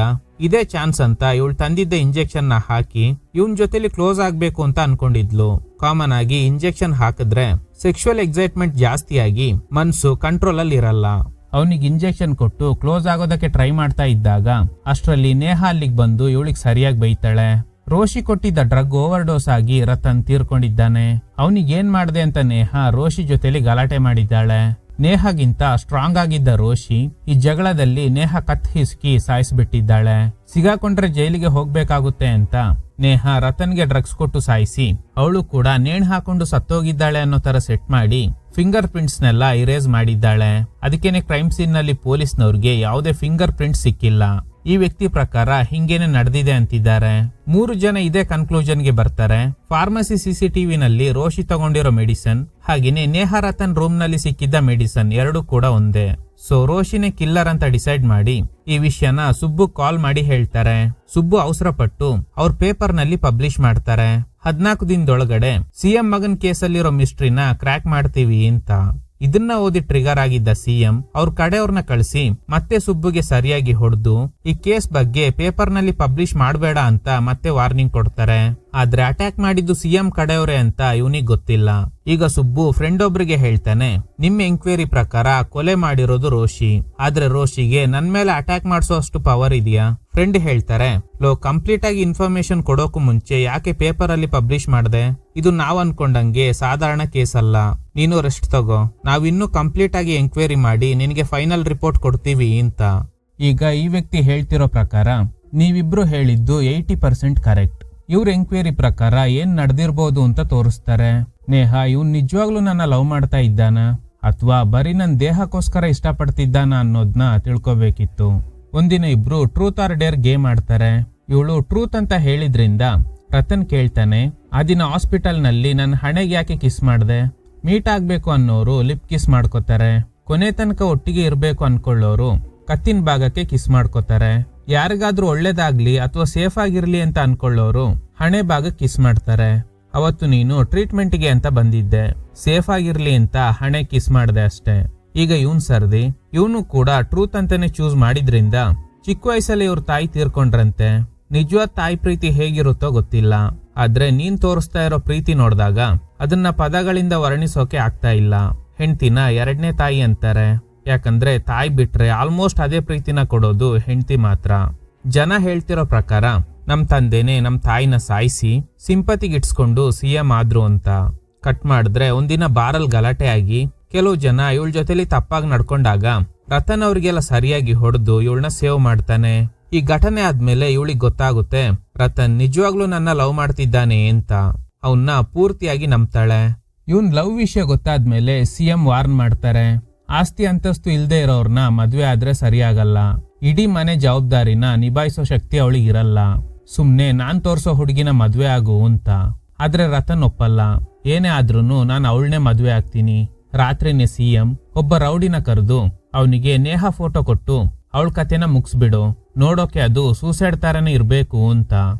ಇದೇ ಚಾನ್ಸ್ ಅಂತ ಇವಳು ತಂದಿದ್ದ ಇಂಜೆಕ್ಷನ್ ನ ಹಾಕಿ ಇವನ್ ಜೊತೆಲಿ ಕ್ಲೋಸ್ ಆಗ್ಬೇಕು ಅಂತ ಅನ್ಕೊಂಡಿದ್ಲು. ಕಾಮನ್ ಆಗಿ ಇಂಜೆಕ್ಷನ್ ಹಾಕಿದ್ರೆ ಸೆಕ್ಷುವಲ್ ಎಕ್ಸೈಟ್ಮೆಂಟ್ ಜಾಸ್ತಿಯಾಗಿ ಮನ್ಸು ಕಂಟ್ರೋಲ್ ಅಲ್ಲಿ ಇರಲ್ಲ. ಅವನಿಗೆ ಇಂಜೆಕ್ಷನ್ ಕೊಟ್ಟು ಕ್ಲೋಸ್ ಆಗೋದಕ್ಕೆ ಟ್ರೈ ಮಾಡ್ತಾ ಇದ್ದಾಗ ಅಷ್ಟರಲ್ಲಿ ನೇಹಾ ಅಲ್ಲಿಗೆ ಬಂದು ಇವಳಿಗೆ ಸರಿಯಾಗಿ ಬೈತಾಳೆ. ರೋಷಿ ಕೊಟ್ಟಿದ್ದ ಡ್ರಗ್ ಓವರ್ ಡೋಸ್ ಆಗಿ ರತನ್ ತೀರ್ಕೊಂಡಿದ್ದಾನೆ. ಅವನಿಗೆ ಏನ್ ಮಾಡ್ದೆ ಅಂತ ನೇಹಾ ರೋಷಿ ಜೊತೆಲಿ ಗಲಾಟೆ ಮಾಡಿದ್ದಾಳೆ. ನೇಹಾಗಿಂತ ಸ್ಟ್ರಾಂಗ್ ಆಗಿದ್ದ ರೋಷಿ ಈ ಜಗಳದಲ್ಲಿ ನೇಹಾ ಕತ್ ಹಿಸ್ಕಿ ಸಾಯಿಸ್ಬಿಟ್ಟಿದ್ದಾಳೆ. ಸಿಗಾಕೊಂಡ್ರೆ ಜೈಲಿಗೆ ಹೋಗ್ಬೇಕಾಗುತ್ತೆ ಅಂತ ನೇಹಾ ರತನ್ಗೆ ಡ್ರಗ್ಸ್ ಕೊಟ್ಟು ಸಾಯಿಸಿ ಅವಳು ಕೂಡ ನೇಣು ಹಾಕೊಂಡು ಸತ್ತೋಗಿದ್ದಾಳೆ ಅನ್ನೋ ತರ ಸೆಟ್ ಮಾಡಿ ಫಿಂಗರ್ ಪ್ರಿಂಟ್ಸ್ ನೆಲ್ಲ ಇರೇಸ್ ಮಾಡಿದ್ದಾಳೆ. ಅದಕ್ಕೇನೆ ಕ್ರೈಮ್ ಸೀನ್ ನಲ್ಲಿ ಪೊಲೀಸ್ನವ್ರಿಗೆ ಯಾವುದೇ ಫಿಂಗರ್ ಪ್ರಿಂಟ್ ಸಿಕ್ಕಿಲ್ಲ. ಈ ವ್ಯಕ್ತಿ ಪ್ರಕಾರ ಹಿಂಗೇನೆ ನಡೆದಿದೆ ಅಂತಿದ್ದಾರೆ. 3 ಜನ ಇದೇ ಕನ್ಕ್ಲೂಷನ್ಗೆ ಬರ್ತಾರೆ. ಫಾರ್ಮಸಿ CCTV ನಲ್ಲಿ ರೋಷಿ ತಗೊಂಡಿರೋ ಮೆಡಿಸನ್ ಹಾಗೇನೆ ನೇಹಾ ರತನ್ ರೂಮ್ ನಲ್ಲಿ ಸಿಕ್ಕಿದ್ದ ಮೆಡಿಸನ್ ಎರಡೂ ಕೂಡ ಒಂದೇ. ಸೊ ರೋಷಿನೇ ಕಿಲ್ಲರ್ ಅಂತ ಡಿಸೈಡ್ ಮಾಡಿ ಈ ವಿಷಯನ ಸುಬ್ಬು ಕಾಲ್ ಮಾಡಿ ಹೇಳ್ತಾರೆ. ಸುಬ್ಬು ಅವಸರ ಪಟ್ಟು ಅವ್ರ ಪೇಪರ್ ನಲ್ಲಿ ಪಬ್ಲಿಷ್ ಮಾಡ್ತಾರೆ. 14 ದಿನದೊಳಗಡೆ CM ಮಗನ್ ಕೇಸಲ್ಲಿರೋ ಮಿಸ್ಟ್ರಿನ ಕ್ರ್ಯಾಕ್ ಮಾಡ್ತೀವಿ ಅಂತ. ಇದನ್ನ ಓದಿ ಟ್ರಿಗರ್ ಆಗಿದ್ದ CM ಅವ್ರ ಕಡೆಯವ್ರನ್ನ ಕಳಿಸಿ ಮತ್ತೆ ಸುಬ್ಬುಗೆ ಸರಿಯಾಗಿ ಹೊಡೆದು ಈ ಕೇಸ್ ಬಗ್ಗೆ ಪೇಪರ್ ನಲ್ಲಿ ಪಬ್ಲಿಷ್ ಮಾಡಬೇಡ ಅಂತ ಮತ್ತೆ ವಾರ್ನಿಂಗ್ ಕೊಡ್ತಾರೆ. ಆದ್ರೆ ಅಟ್ಯಾಕ್ ಮಾಡಿದ್ದು CM ಕಡೆಯವರೇ ಅಂತ ಇವನಿಗೆ ಗೊತ್ತಿಲ್ಲ. ಈಗ ಸುಬ್ಬು ಫ್ರೆಂಡ್ ಒಬ್ರಿಗೆ ಹೇಳ್ತಾನೆ, ನಿಮ್ ಎಂಕ್ವೈರಿ ಪ್ರಕಾರ ಕೊಲೆ ಮಾಡಿರೋದು ರೋಷಿ, ಆದ್ರೆ ರೋಷಿಗೆ ನನ್ ಮೇಲೆ ಅಟ್ಯಾಕ್ ಮಾಡಿಸೋ ಅಷ್ಟು ಪವರ್ ಇದೆಯಾ? ಫ್ರೆಂಡ್ ಹೇಳ್ತಾರೆ, ಕಂಪ್ಲೀಟ್ ಆಗಿ ಇನ್ಫಾರ್ಮೇಶನ್ ಕೊಡೋಕು ಮುಂಚೆ ಯಾಕೆ ಪೇಪರ್ ಅಲ್ಲಿ ಪಬ್ಲಿಷ್ ಮಾಡ್ದೆ? ಇದು ನಾವ್ ಅನ್ಕೊಂಡಂಗೆ ಸಾಧಾರಣ ಕೇಸ್ ಅಲ್ಲ, ನೀನು ರೆಸ್ಟ್ ತಗೋ, ನಾವಿನ್ನೂ ಕಂಪ್ಲೀಟ್ ಆಗಿ ಎಂಕ್ವೈರಿ ಮಾಡಿ ನಿನಗೆ ಫೈನಲ್ ರಿಪೋರ್ಟ್ ಕೊಡ್ತೀವಿ ಅಂತ. ಈಗ ಈ ವ್ಯಕ್ತಿ ಹೇಳ್ತಿರೋ ಪ್ರಕಾರ ನೀವಿಬ್ರು ಹೇಳಿದ್ದು 80% ಕರೆಕ್ಟ್. ಇವ್ರ ಎಂಕ್ವೈರಿ ಪ್ರಕಾರ ಏನ್ ನಡೆದಿರ್ಬೋದು ಅಂತ ತೋರಿಸ್ತಾರೆ. ನೇಹಾ ಇವ್ನ್ ನಿಜವಾಗ್ಲೂ ನನ್ನ ಲವ್ ಮಾಡ್ತಾ ಇದ್ದಾನ ಅಥವಾ ಬರೀ ನನ್ ದೇಹಕ್ಕೋಸ್ಕರ ಇಷ್ಟಪಡ್ತಿದ್ದಾನ ಅನ್ನೋದ್ನ ತಿಳ್ಕೊಬೇಕಿತ್ತು. ಒಂದಿನ ಇಬ್ರು ಟ್ರೂತ್ ಆರ್ ಡೇರ್ ಗೇಮ್ ಆಡ್ತಾರೆ. ಇವಳು ಟ್ರೂತ್ ಅಂತ ಹೇಳಿದ್ರಿಂದ ರತನ್ ಕೇಳ್ತಾನೆ, ಆ ದಿನ ಹಾಸ್ಪಿಟಲ್ ನಲ್ಲಿ ನನ್ನ ಹಣೆಗೆ ಯಾಕೆ ಕಿಸ್ ಮಾಡ್ದೆ? ಮೀಟ್ ಆಗ್ಬೇಕು ಅನ್ನೋರು ಲಿಪ್ ಕಿಸ್ ಮಾಡ್ಕೋತಾರೆ. ಕೊನೆ ತನಕ ಒಟ್ಟಿಗೆ ಇರ್ಬೇಕು ಅನ್ಕೊಳ್ಳೋರು ಕತ್ತಿನ ಭಾಗಕ್ಕೆ ಕಿಸ್ ಮಾಡ್ಕೋತಾರೆ. ಯಾರಿಗಾದ್ರೂ ಒಳ್ಳೇದಾಗ್ಲಿ ಅಥವಾ ಸೇಫ್ ಆಗಿರ್ಲಿ ಅಂತ ಅನ್ಕೊಳ್ಳೋರು ಹಣೆ ಭಾಗಕ್ಕೆ ಕಿಸ್ ಮಾಡ್ತಾರೆ. ಅವತ್ತು ನೀನು ಟ್ರೀಟ್ಮೆಂಟ್ಗೆ ಅಂತ ಬಂದಿದ್ದೆ, ಸೇಫ್ ಆಗಿರ್ಲಿ ಅಂತ ಹಣೆ ಕಿಸ್ ಮಾಡ್ದೆ ಅಷ್ಟೇ. ಈಗ ಇವನ್ ಸರ್ದಿ, ಇವನು ಕೂಡ ಟ್ರೂತ್ ಅಂತಾನೆ ಚೂಸ್ ಮಾಡಿದ್ರಿಂದ ಚಿಕ್ಕ ವಯಸ್ಸಲ್ಲಿ ಇವ್ರ ತಾಯಿ ತೀರ್ಕೊಂಡ್ರಂತೆ. ನಿಜವಾದ ತಾಯಿ ಪ್ರೀತಿ ಹೇಗಿರುತ್ತೋ ಗೊತ್ತಿಲ್ಲ, ಆದ್ರೆ ನೀನ್ ತೋರಿಸ್ತಾ ಇರೋ ಪ್ರೀತಿ ನೋಡಿದಾಗ ಅದನ್ನ ಪದಗಳಿಂದ ವರ್ಣಿಸೋಕೆ ಆಗ್ತಾ ಇಲ್ಲ. ಹೆಂಡ್ತಿನ 2ನೇ ತಾಯಿ ಅಂತಾರೆ, ಯಾಕಂದ್ರೆ ತಾಯಿ ಬಿಟ್ರೆ ಆಲ್ಮೋಸ್ಟ್ ಅದೇ ಪ್ರೀತಿನ ಕೊಡೋದು ಹೆಂಡ್ತಿ ಮಾತ್ರ. ಜನ ಹೇಳ್ತಿರೋ ಪ್ರಕಾರ ನಮ್ ತಂದೆನೆ ನಮ್ ತಾಯಿನ ಸಾಯಿಸಿ ಸಿಂಪತಿಗೆ ಇಟ್ಸ್ಕೊಂಡು CM ಆದ್ರು ಅಂತ. ಕಟ್ ಮಾಡಿದ್ರೆ ಒಂದಿನ ಬಾರಲ್ ಗಲಾಟೆ ಆಗಿ ಕೆಲವು ಜನ ಇವಳ ಜೊತೆಲಿ ತಪ್ಪಾಗಿ ನಡ್ಕೊಂಡಾಗ ರತನ್ ಅವ್ರಿಗೆಲ್ಲ ಸರಿಯಾಗಿ ಹೊಡೆದು ಇವಳನ್ನ ಸೇವ್ ಮಾಡ್ತಾನೆ. ಈ ಘಟನೆ ಆದ್ಮೇಲೆ ಇವಳಿಗೆ ಗೊತ್ತಾಗುತ್ತೆ ರತನ್ ನಿಜವಾಗ್ಲೂ ನನ್ನ ಲವ್ ಮಾಡ್ತಿದ್ದಾನೆ ಅಂತ. ಅವನ್ನ ಪೂರ್ತಿಯಾಗಿ ನಂಬ್ತಾಳೆ. ಇವನ್ ಲವ್ ವಿಷಯ ಗೊತ್ತಾದ್ಮೇಲೆ CM ವಾರ್ನ್ ಮಾಡ್ತಾರೆ, ಆಸ್ತಿ ಅಂತಸ್ತು ಇಲ್ದೇ ಇರೋರ್ನ ಮದ್ವೆ ಆದ್ರೆ ಸರಿಯಾಗಲ್ಲ, ಇಡೀ ಮನೆ ಜವಾಬ್ದಾರಿನ ನಿಭಾಯಿಸೋ ಶಕ್ತಿ ಅವಳಿಗಿರಲ್ಲ. ಸುಮ್ನೆ ನಾನ್ ತೋರ್ಸೋ ಹುಡುಗಿನ ಮದ್ವೆ ಆಗು ಅಂತ. ಆದ್ರೆ ರತನ್ ಒಪ್ಪಲ್ಲ. ಏನೇ ಆದ್ರೂನು ನಾನು ಅವಳನ್ನೇ ಮದ್ವೆ ಆಗ್ತೀನಿ. ರಾತ್ರಿನೇ ಸಿಎಂ ಒಬ್ಬ ರೌಡಿನ ಕರೆದು ಅವನಿಗೆ ನೇಹಾ ಫೋಟೋ ಕೊಟ್ಟು ಅವಳ ಕತೆನ ಮುಗಿಸ್ಬಿಡು, ನೋಡೋಕೆ ಅದು ಸೂಸೈಡ್ ತರನೇ ಇರ್ಬೇಕು ಅಂತ.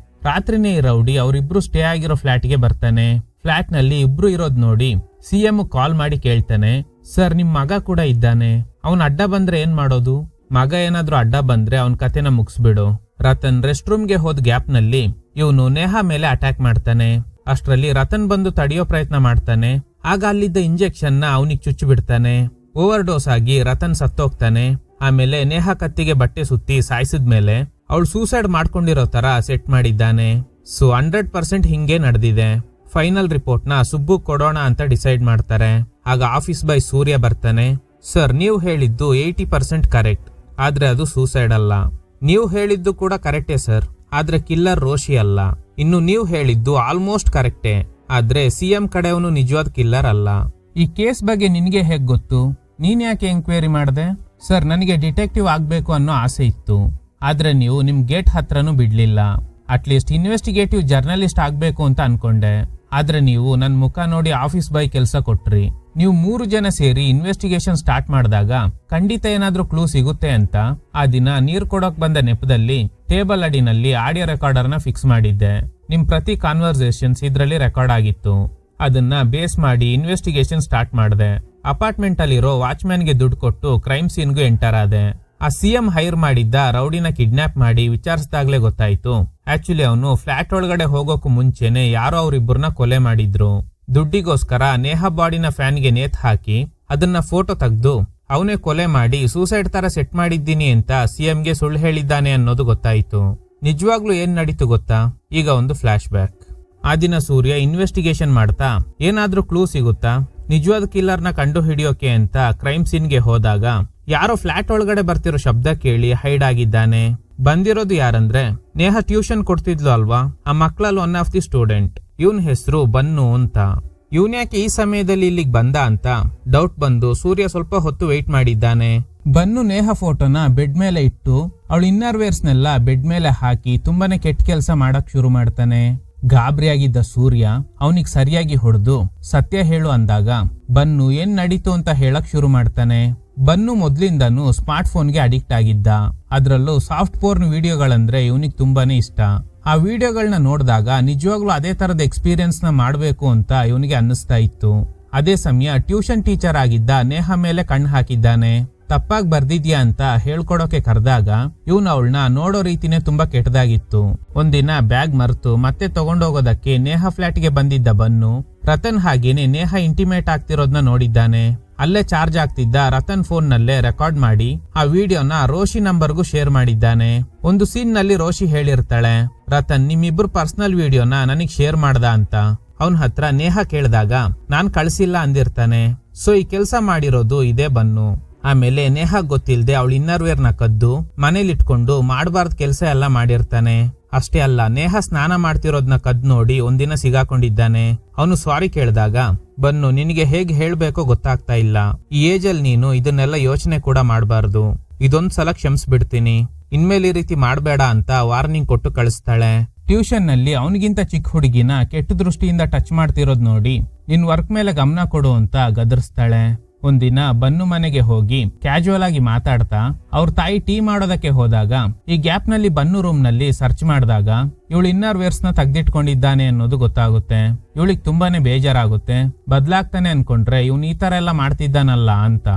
ರಾತ್ರಿನೇ ಈ ರೌಡಿ ಅವರಿಬ್ರು ಸ್ಟೇ ಆಗಿರೋ ಫ್ಲಾಟ್ಗೆ ಬರ್ತಾನೆ. ಫ್ಲಾಟ್ ನಲ್ಲಿ ಇಬ್ರು ಇರೋದ್ ನೋಡಿ ಸಿಎಂ ಕಾಲ್ ಮಾಡಿ ಕೇಳ್ತಾನೆ, ಸರ್ ನಿಮ್ ಮಗ ಕೂಡ ಇದ್ದಾನೆ, ಅವನ್ ಅಡ್ಡ ಬಂದ್ರೆ ಏನ್ ಮಾಡೋದು? ಮಗ ಏನಾದ್ರೂ ಅಡ್ಡ ಬಂದ್ರೆ ಅವನ್ ಕತೆನ ಮುಗಿಸ್ಬಿಡು. ರತನ್ ರೆಸ್ಟ್ ರೂಮ್ಗೆ ಹೋದ್ ಗ್ಯಾಪ್ ನಲ್ಲಿ ಇವನು ನೇಹಾ ಮೇಲೆ ಅಟ್ಯಾಕ್ ಮಾಡ್ತಾನೆ. ಅಷ್ಟ್ರಲ್ಲಿ ರತನ್ ಬಂದು ತಡೆಯೋ ಪ್ರಯತ್ನ ಮಾಡ್ತಾನೆ. ಆಗ ಅಲ್ಲಿದ್ದ ಇಂಜೆಕ್ಷನ್ ನ ಅವನಿಗೆ ಚುಚ್ಚು ಬಿಡ್ತಾನೆ. ಓವರ್ ಡೋಸ್ ಆಗಿ ರತನ್ ಸತ್ತೋಗ್ತಾನೆ. ಆಮೇಲೆ ನೇಹಾ ಕತ್ತಿಗೆ ಬಟ್ಟೆ ಸುತ್ತಿ ಸಾಯಿಸಿದ್ಮೇಲೆ ಅವಳು ಸೂಸೈಡ್ ಮಾಡ್ಕೊಂಡಿರೋ ತರ ಸೆಟ್ ಮಾಡಿದ್ದಾನೆ. ಸೊ 100% ಹಿಂಗೆ ನಡೆದಿದೆ. ಫೈನಲ್ ರಿಪೋರ್ಟ್ ನ ಸುಬ್ಬು ಕೊಡೋಣ ಅಂತ ಡಿಸೈಡ್ ಮಾಡ್ತಾರೆ. ಆಗ ಆಫೀಸ್ ಬಾಯ್ ಸೂರ್ಯ ಬರ್ತಾನೆ. ಸರ್ ನೀವು ಹೇಳಿದ್ದು 80% ಕರೆಕ್ಟ್, ಆದ್ರೆ ಅದು ಸೂಸೈಡ್ ಅಲ್ಲ. ನೀವು ಹೇಳಿದ್ದು ಕೂಡ ಕರೆಕ್ಟೇ ಸರ್, ಆದ್ರೆ ಕಿಲ್ಲರ್ ರೋಷಿ ಅಲ್ಲ. ಇನ್ನು ನೀವು ಹೇಳಿದ್ದು ಆಲ್ಮೋಸ್ಟ್ ಕರೆಕ್ಟೇ, ಆದ್ರೆ ಸಿಎಂ ಕಡೆಯವನು ನಿಜವಾದ ಕಿಲ್ಲರ್ ಅಲ್ಲ. ಈ ಕೇಸ್ ಬಗ್ಗೆ ನಿನ್ಗೆ ಹೇಗ್ ಗೊತ್ತು? ನೀನ್ ಯಾಕೆ ಎಂಕ್ವೈರಿ ಮಾಡ್ದೆ? ಸರ್ ನನಗೆ ಡಿಟೆಕ್ಟಿವ್ ಆಗ್ಬೇಕು ಅನ್ನೋ ಆಸೆ ಇತ್ತು, ಆದ್ರೆ ನೀವು ನಿಮ್ ಗೇಟ್ ಹತ್ರನೂ ಬಿಡ್ಲಿಲ್ಲ. ಅಟ್ಲೀಸ್ಟ್ ಇನ್ವೆಸ್ಟಿಗೇಟಿವ್ ಜರ್ನಲಿಸ್ಟ್ ಆಗ್ಬೇಕು ಅಂತ ಅನ್ಕೊಂಡೆ, ಆದ್ರೆ ನೀವು ನನ್ ಮುಖ ನೋಡಿ ಆಫೀಸ್ ಬಾಯ್ ಕೆಲಸ ಕೊಟ್ರಿ. ನೀವು 3 ಜನ ಸೇರಿ ಇನ್ವೆಸ್ಟಿಗೇಷನ್ ಸ್ಟಾರ್ಟ್ ಮಾಡಿದಾಗ ಖಂಡಿತ ಏನಾದ್ರೂ ಕ್ಲೂ ಸಿಗುತ್ತೆ ಅಂತ ಆ ದಿನ ನೀರ್ ಕೊಡೋಕ್ ಬಂದ ನೆಪದಲ್ಲಿ ಟೇಬಲ್ ಅಡಿನಲ್ಲಿ ಆಡಿಯೋ ರೆಕಾರ್ಡರ್ ನ ಫಿಕ್ಸ್ ಮಾಡಿದ್ದೆ. ನಿಮ್ ಪ್ರತಿ ಕಾನ್ವರ್ಸೇಷನ್ಸ್ ಇದ್ರಲ್ಲಿ ರೆಕಾರ್ಡ್ ಆಗಿತ್ತು. ಅದನ್ನ ಬೇಸ್ ಮಾಡಿ ಇನ್ವೆಸ್ಟಿಗೇಷನ್ ಸ್ಟಾರ್ಟ್ ಮಾಡಿದೆ. ಅಪಾರ್ಟ್ಮೆಂಟ್ ಅಲ್ಲಿರೋ ವಾಚ್ಮ್ಯಾನ್ ಗೆ ದುಡ್ಡು ಕೊಟ್ಟು ಕ್ರೈಮ್ ಸೀನ್ಗೂ ಎಂಟರ್ ಆದೆ. ಆ ಸಿಎಂ ಹೈರ್ ಮಾಡಿದ್ದ ರೌಡಿನ ಕಿಡ್ನಾಪ್ ಮಾಡಿ ವಿಚಾರಿಸಿದಾಗ್ಲೇ ಗೊತ್ತಾಯ್ತು, ಆಕ್ಚುಲಿ ಅವನು ಫ್ಲಾಟ್ ಒಳಗಡೆ ಹೋಗೋಕು ಮುಂಚೆನೆ ಯಾರೋ ಅವ್ರಿಬ್ಬರನ್ನ ಕೊಲೆ ಮಾಡಿದ್ರು. ದುಡ್ಡಿಗೋಸ್ಕರ ನೇಹಾ ಬಾಡಿನ ಫ್ಯಾನ್ಗೆ ನೇತ್ ಹಾಕಿ ಅದನ್ನ ಫೋಟೋ ತೆಗೆದು ಅವನೇ ಕೊಲೆ ಮಾಡಿ ಸೂಸೈಡ್ ತರ ಸೆಟ್ ಮಾಡಿದ್ದೀನಿ ಅಂತ ಸಿಎಂಗೆ ಸುಳ್ಳು ಹೇಳಿದ್ದಾನೆ ಅನ್ನೋದು ಗೊತ್ತಾಯ್ತು. ನಿಜವಾಗ್ಲೂ ಏನ್ ನಡೀತು ಗೊತ್ತಾ? ಈಗ ಒಂದು ಫ್ಲಾಶ್ ಬ್ಯಾಕ್. ಆ ದಿನ ಸೂರ್ಯ ಇನ್ವೆಸ್ಟಿಗೇಷನ್ ಮಾಡ್ತಾ ಏನಾದ್ರೂ ಕ್ಲೂ ಸಿಗುತ್ತಾ ನಿಜವಾದ ಕಿಲ್ಲರ್ನ ಕಂಡು ಹಿಡಿಯೋಕೆ ಅಂತ ಕ್ರೈಮ್ ಸೀನ್ಗೆ ಹೋದಾಗ ಯಾರೋ ಫ್ಲಾಟ್ ಒಳಗಡೆ ಬರ್ತಿರೋ ಶಬ್ದ ಕೇಳಿ ಹೈಡ್ ಆಗಿದ್ದಾನೆ. ಬಂದಿರೋದು ಯಾರಂದ್ರೆ ನೇಹಾ ಟ್ಯೂಷನ್ ಕೊಡ್ತಿದ್ಲು ಅಲ್ವಾ, ಆ ಮಕ್ಕಳಲ್ಲಿ ಒನ್ ಆಫ್ ದಿ ಸ್ಟೂಡೆಂಟ್. ಇವನ್ ಹೆಸರು ಬನ್ನು ಅಂತ. ಇವನ್ ಯಾಕೆ ಈ ಸಮಯದಲ್ಲಿ ಇಲ್ಲಿಗೆ ಬಂದ ಅಂತ ಡೌಟ್ ಬಂದು ಸೂರ್ಯ ಸ್ವಲ್ಪ ಹೊತ್ತು ವೆಯ್ಟ್ ಮಾಡಿದ್ದಾನೆ. ಬನ್ನು ನೇಹಾ ಫೋಟೋನ ಬೆಡ್ ಮೇಲೆ ಇಟ್ಟು ಅವಳು ಇನ್ನರ್ ವೇರ್ಸ್ನೆಲ್ಲ ಬೆಡ್ ಮೇಲೆ ಹಾಕಿ ತುಂಬಾನೇ ಕೆಟ್ಟ ಕೆಲಸ ಮಾಡಕ್ ಶುರು ಮಾಡ್ತಾನೆ. ಗಾಬರಿಯಾಗಿದ್ದ ಸೂರ್ಯ ಅವನಿಗೆ ಸರಿಯಾಗಿ ಹೊಡೆದು ಸತ್ಯ ಹೇಳು ಅಂದಾಗ ಬನ್ನು ಏನ್ ನಡೀತು ಅಂತ ಹೇಳಕ್ ಶುರು ಮಾಡ್ತಾನೆ. ಬನ್ನು ಮೊದ್ಲಿಂದನೂ ಸ್ಮಾರ್ಟ್ ಫೋನ್ಗೆ ಅಡಿಕ್ಟ್ ಆಗಿದ್ದ. ಅದ್ರಲ್ಲೂ ಸಾಫ್ಟ್ ಪೋರ್ನ್ ವಿಡಿಯೋಗಳಂದ್ರೆ ಇವನಿಗೆ ತುಂಬಾನೇ ಇಷ್ಟ. ಆ ವಿಡಿಯೋಗಳನ್ನ ನೋಡಿದಾಗ ನಿಜವಾಗ್ಲೂ ಅದೇ ತರದ ಎಕ್ಸ್ಪೀರಿಯನ್ಸ್ ನ ಮಾಡ್ಬೇಕು ಅಂತ ಇವನಿಗೆ ಅನ್ನಿಸ್ತಾ ಇತ್ತು. ಅದೇ ಸಮಯ ಟ್ಯೂಷನ್ ಟೀಚರ್ ಆಗಿದ್ದ ನೇಹಾ ಮೇಲೆ ಕಣ್ಣು ಹಾಕಿದ್ದಾನೆ. ತಪ್ಪಾಗಿ ಬರ್ದಿದ್ಯಾ ಅಂತ ಹೇಳ್ಕೊಡೋಕೆ ಕರೆದಾಗ ಇವನು ಅವಳನ್ನ ನೋಡೋ ರೀತಿನೇ ತುಂಬಾ ಕೆಟ್ಟದಾಗಿತ್ತು. ಒಂದಿನ ಬ್ಯಾಗ್ ಮರೆತು ಮತ್ತೆ ತಗೊಂಡೋಗೋದಕ್ಕೆ ನೇಹಾ ಫ್ಲಾಟ್ಗೆ ಬಂದಿದ್ದ ಬನ್ನು ರತನ್ ಹಾಗೇನೆ ನೇಹಾ ಇಂಟಿಮೇಟ್ ಆಗ್ತಿರೋದನ್ನ ನೋಡಿದ್ದಾನೆ. ಅಲ್ಲೇ ಚಾರ್ಜ್ ಆಗ್ತಿದ್ದ ರತನ್ ಫೋನ್ ನಲ್ಲೇ ರೆಕಾರ್ಡ್ ಮಾಡಿ ಆ ವಿಡಿಯೋನ ರೋಷಿ ನಂಬರ್ಗೂ ಶೇರ್ ಮಾಡಿದ್ದಾನೆ. ಒಂದು ಸೀನ್ ನಲ್ಲಿ ರೋಷಿ ಹೇಳಿರ್ತಾಳೆ, ರತನ್ ನಿಮ್ಮಿಬ್ರು ಪರ್ಸನಲ್ ವಿಡಿಯೋನ ನನಗ್ ಶೇರ್ ಮಾಡ್ದ ಅಂತ. ಅವನ ಹತ್ರ ನೇಹಾ ಕೇಳಿದಾಗ ನಾನ್ ಕಳ್ಸಿಲ್ಲ ಅಂದಿರ್ತಾನೆ. ಸೊ ಈ ಕೆಲ್ಸ ಮಾಡಿರೋದು ಇದೇ ಬನ್ನು. ಆಮೇಲೆ ನೇಹಾ ಗೊತ್ತಿಲ್ದೆ ಅವಳು ಇನ್ನರ್ ವೇರ್ ನ ಕದ್ದು ಮನೇಲಿಟ್ಕೊಂಡು ಮಾಡಬಾರ್ದ ಕೆಲ್ಸ ಎಲ್ಲ ಮಾಡಿರ್ತಾನೆ. ಅಷ್ಟೇ ಅಲ್ಲ, ನೇಹಾ ಸ್ನಾನ ಮಾಡ್ತಿರೋದ್ನ ಕದ್ ನೋಡಿ ಒಂದಿನ ಸಿಗಾಕೊಂಡಿದ್ದಾನೆ. ಅವನು ಸಾರಿ ಕೇಳಿದಾಗ ಬನ್ನು ನಿನಗೆ ಹೇಗೆ ಹೇಳ್ಬೇಕೋ ಗೊತ್ತಾಗ್ತಾ ಇಲ್ಲ, ಈ ಏಜ್ ಅಲ್ಲಿ ನೀನು ಇದನ್ನೆಲ್ಲ ಯೋಚನೆ ಕೂಡ ಮಾಡಬಾರ್ದು, ಇದೊಂದ್ ಸಲ ಕ್ಷಮಿಸ್ಬಿಡ್ತೀನಿ, ಇನ್ಮೇಲೆ ಈ ರೀತಿ ಮಾಡಬೇಡ ಅಂತ ವಾರ್ನಿಂಗ್ ಕೊಟ್ಟು ಕಳಿಸ್ತಾಳೆ. ಟ್ಯೂಷನ್ ನಲ್ಲಿ ಅವನಿಗಿಂತ ಚಿಕ್ಕ ಹುಡುಗಿನ ಕೆಟ್ಟ ದೃಷ್ಟಿಯಿಂದ ಟಚ್ ಮಾಡ್ತಿರೋದ್ ನೋಡಿ ನಿನ್ ವರ್ಕ್ ಮೇಲೆ ಗಮನ ಕೊಡು ಅಂತ ಗದರ್ಸ್ತಾಳೆ. ಒಂದಿನ ಬನ್ನು ಮನೆಗೆ ಹೋಗಿ ಕ್ಯಾಶುವಲ್ ಆಗಿ ಮಾತಾಡ್ತಾ ಅವ್ರ ತಾಯಿ ಟೀ ಮಾಡೋದಕ್ಕೆ ಹೋದಾಗ ಈ ಗ್ಯಾಪ್ ನಲ್ಲಿ ಬನ್ನು ರೂಮ್ ನಲ್ಲಿ ಸರ್ಚ್ ಮಾಡಿದಾಗ ಇವಳು ಇನ್ನರ್ ವೇರ್ಸ್ ನ ತೆಗ್ದಿಟ್ಕೊಂಡಿದ್ದಾನೆ ಅನ್ನೋದು ಗೊತ್ತಾಗುತ್ತೆ. ಇವಳಿಗೆ ತುಂಬಾನೇ ಬೇಜಾರಾಗುತ್ತೆ. ಬದ್ಲಾಗ್ತಾನೆ ಅನ್ಕೊಂಡ್ರೆ ಇವ್ನು ಈ ತರ ಎಲ್ಲ ಮಾಡ್ತಿದ್ದಾನಲ್ಲ ಅಂತ.